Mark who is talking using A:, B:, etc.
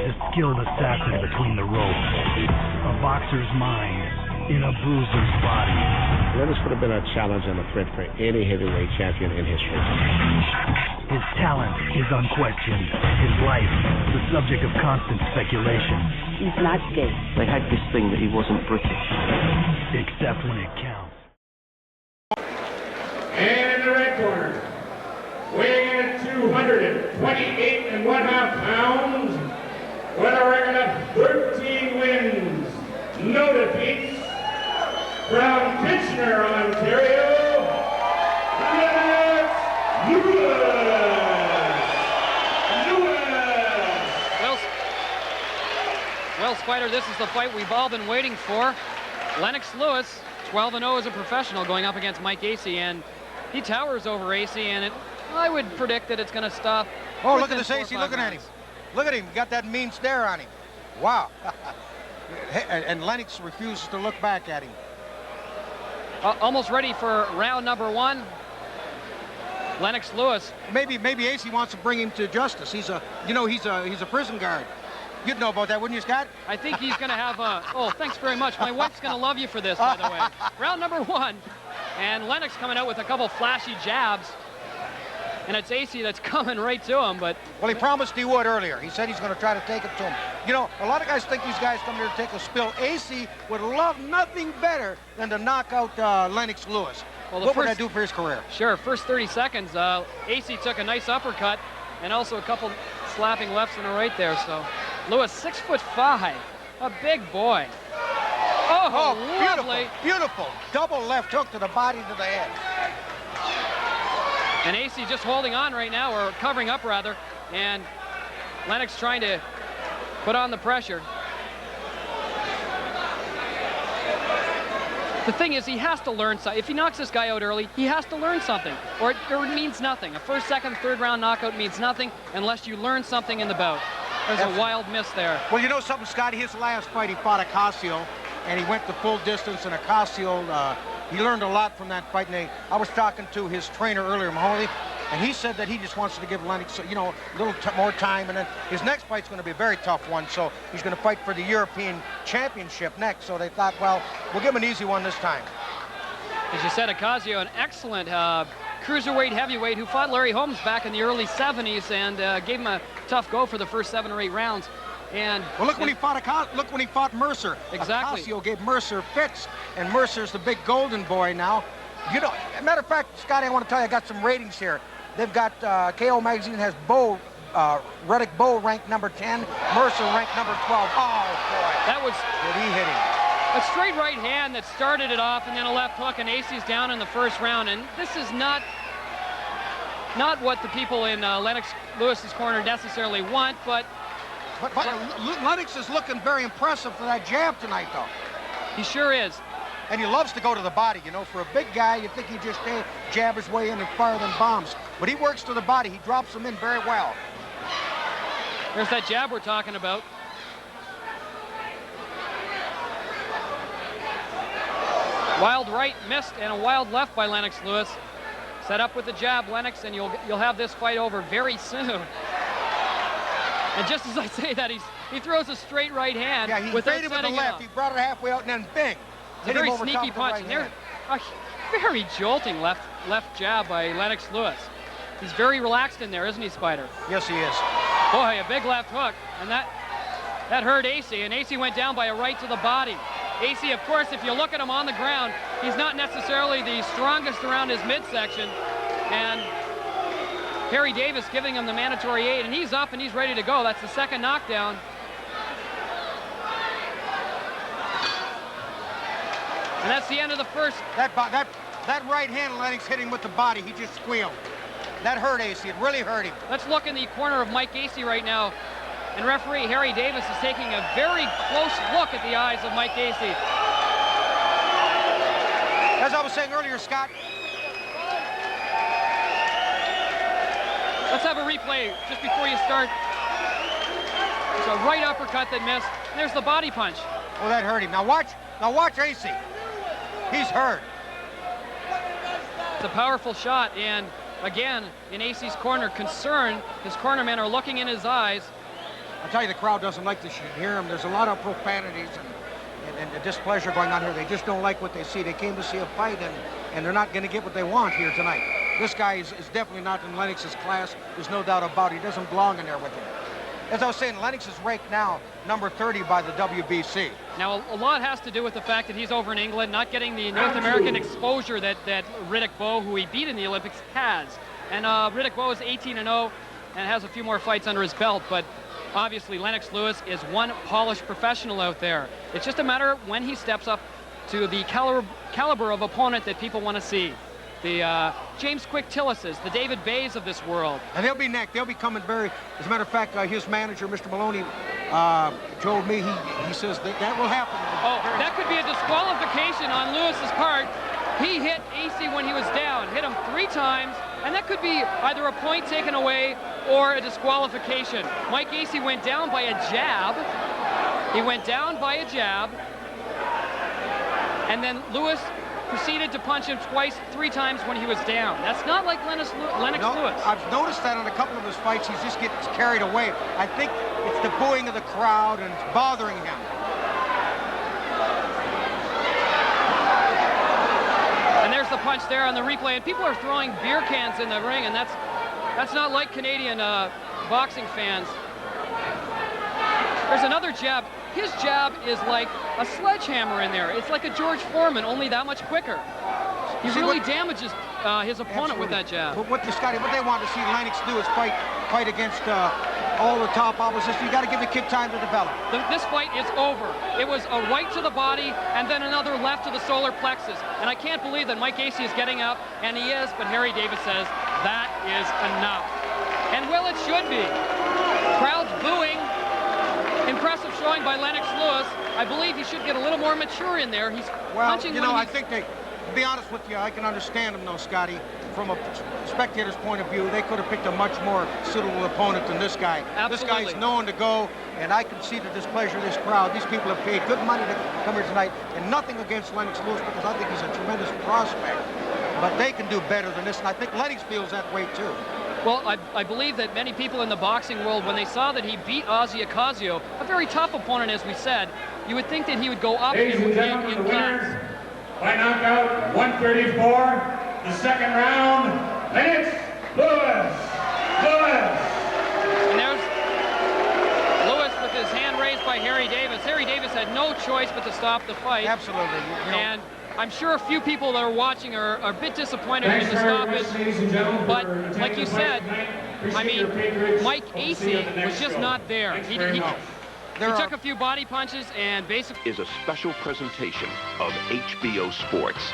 A: a skilled assassin between the ropes. A boxer's mind in a bruiser's body.
B: Lennox would have been a challenge and a threat for any heavyweight champion in history.
A: His talent is unquestioned. His life, the subject of constant speculation.
C: He's not gay.
D: They had this thing that he wasn't British.
A: Except when it counts.
E: And in the red corner, weighing in at 228 1/2 pounds, with a record of 13 wins, no defeats, from Kitchener, Ontario, Lennox Lewis.
F: Well, Spider, this is the fight we've all been waiting for. Lennox Lewis, 12-0 as a professional, going up against Mike Acey, and he towers over Acey, and I would predict that it's going to stop.
G: Oh, look at this Acey looking at him. Look at him. Got that mean stare on him. Wow. And Lennox refuses to look back at him.
F: Almost ready for round number one. Lennox Lewis.
G: Maybe Acey wants to bring him to justice. He's a prison guard. You'd know about that, wouldn't you, Scott?
F: I think he's going to have a... Oh, thanks very much. My wife's going to love you for this, by the way. Round number one. And Lennox coming out with a couple flashy jabs. And it's Acey that's coming right to him, but...
G: Well, he promised he would earlier. He said he's going to try to take it to him. You know, a lot of guys think these guys come here to take a spill. Acey would love nothing better than to knock out Lennox Lewis. Well, what would that do for his career?
F: Sure, first 30 seconds, Acey took a nice uppercut and also a couple slapping lefts and a right there, so... Lewis, 6'5", a big boy. Oh, lovely.
G: Beautiful. Double left hook to the body, to the head.
F: And Acey just holding on right now, or covering up rather, and Lennox trying to put on the pressure. The thing is, he has to learn something. If he knocks this guy out early, he has to learn something, or it means nothing. A first, second, third round knockout means nothing unless you learn something in the bout. There's a wild miss there.
G: Well, you know something, Scotty? His last fight, he fought Acasio, and he went the full distance, and Acasio, he learned a lot from that fight. And I was talking to his trainer earlier, Mahoney, and he said that he just wants to give Lennox, you know, a little more time, and then his next fight's going to be a very tough one, so he's going to fight for the European Championship next. So they thought, well, we'll give him an easy one this time.
F: As you said, Acasio, an excellent cruiserweight heavyweight who fought Larry Holmes back in the early 70s and gave him a tough go for the first 7 or 8 rounds. And
G: well, look when he fought Mercer.
F: Exactly.
G: Acasio gave Mercer fits, and Mercer's the big golden boy now. You know, matter of fact, Scotty, I want to tell you, I got some ratings here. They've got KO Magazine has Reddick Bowe ranked number 10, Mercer ranked number 12. Oh boy,
F: that was.
G: Did he hit him?
F: A straight right hand that started it off, and then a left hook, and Acey's down in the first round. And this is not what the people in Lennox Lewis's corner necessarily want, but
G: Lennox is looking very impressive for that jab tonight, though.
F: He sure is.
G: And he loves to go to the body. You know, for a big guy, you think he just jab his way in and fire them bombs. But he works to the body. He drops them in very well.
F: There's that jab we're talking about. Wild right missed, and a wild left by Lennox Lewis. Set up with the jab, Lennox, and you'll have this fight over very soon. And just as I say that, he throws a straight right hand.
G: Yeah, he faded with the left. He brought it halfway out, and then bing.
F: It's a very sneaky punch. And there's a very jolting left jab by Lennox Lewis. He's very relaxed in there, isn't he, Spider?
G: Yes, he is.
F: Boy, a big left hook, and that hurt Acey, and Acey went down by a right to the body. Acey, of course, if you look at him on the ground, he's not necessarily the strongest around his midsection, and Harry Davis giving him the mandatory 8, and he's up and he's ready to go. That's the second knockdown. And that's the end of the first.
G: That right hand Lennox hit him with the body. He just squealed. That hurt Acey. It really hurt him.
F: Let's look in the corner of Mike Acey right now. And referee Harry Davis is taking a very close look at the eyes of Mike Acey.
G: As I was saying earlier, Scott.
F: Let's have a replay just before you start. There's a right uppercut that missed. And there's the body punch.
G: Oh, that hurt him. Now watch Acey. He's hurt.
F: It's a powerful shot, and again, in Acey's corner, concern. His cornermen are looking in his eyes.
G: I'll tell you, the crowd doesn't like this. You hear them. There's a lot of profanities and displeasure going on here. They just don't like what they see. They came to see a fight, and they're not going to get what they want here tonight. This guy is definitely not in Lennox's class. There's no doubt about it. He doesn't belong in there with him. As I was saying, Lennox is ranked now number 30 by the WBC.
F: Now, a lot has to do with the fact that he's over in England, not getting the North American exposure that Riddick Bowe, who he beat in the Olympics, has. And Riddick Bowe is 18-0 and has a few more fights under his belt, but obviously Lennox Lewis is one polished professional out there. It's just a matter of when he steps up to the caliber of opponent that people want to see. The James Quick Tillises, the David Bays of this world.
G: And they'll be next. They'll be coming very... As a matter of fact, his manager, Mr. Maloney, told me he says that will happen.
F: Oh, that could be a disqualification on Lewis's part. He hit Acey when he was down, hit him 3 times, and that could be either a point taken away or a disqualification. Mike Acey went down by a jab. He went down by a jab, and then Lewis proceeded to punch him 3 times when he was down. That's not like Lennox Lewis.
G: I've noticed that on a couple of his fights, he just gets carried away. I think it's the booing of the crowd, and it's bothering him.
F: And there's the punch there on the replay, and people are throwing beer cans in the ring, and that's not like Canadian boxing fans. There's another jab. His jab is like a sledgehammer in there. It's like a George Foreman, only that much quicker. He really damages his opponent with that jab.
G: But what they want to see Lennox do is fight against all the top opposition. You got to give the kid time to develop.
F: This fight is over. It was a right to the body and then another left to the solar plexus. And I can't believe that Mike Acey is getting up, and he is, but Harry Davis says that is enough. And well, it should be. Crowds booing. Impressive showing by Lennox Lewis. I believe he should get a little more mature in there. He's punching.
G: You know, I think to be honest with you, I can understand him though, Scotty. From a spectator's point of view, they could have picked a much more suitable opponent than this guy.
F: Absolutely.
G: This guy's known to go, and I can see the displeasure of this crowd. These people have paid good money to come here tonight, and nothing against Lennox Lewis because I think he's a tremendous prospect. But they can do better than this, and I think Lennox feels that way too.
F: Well, I believe that many people in the boxing world, when they saw that he beat Ozzy Ocasio, a very tough opponent, as we said, you would think that he would go up
E: Ladies and gentlemen, the winners by knockout, 134, the second round, Lennox Lewis.
F: And there's Lewis with his hand raised by Harry Davis. Harry Davis had no choice but to stop the fight.
G: Absolutely.
F: And I'm sure a few people that are watching are a bit disappointed in the stoppage. But like you said, I mean, Mike Acey was just not there. He took a few body punches and basically...
C: Is a special presentation of HBO Sports.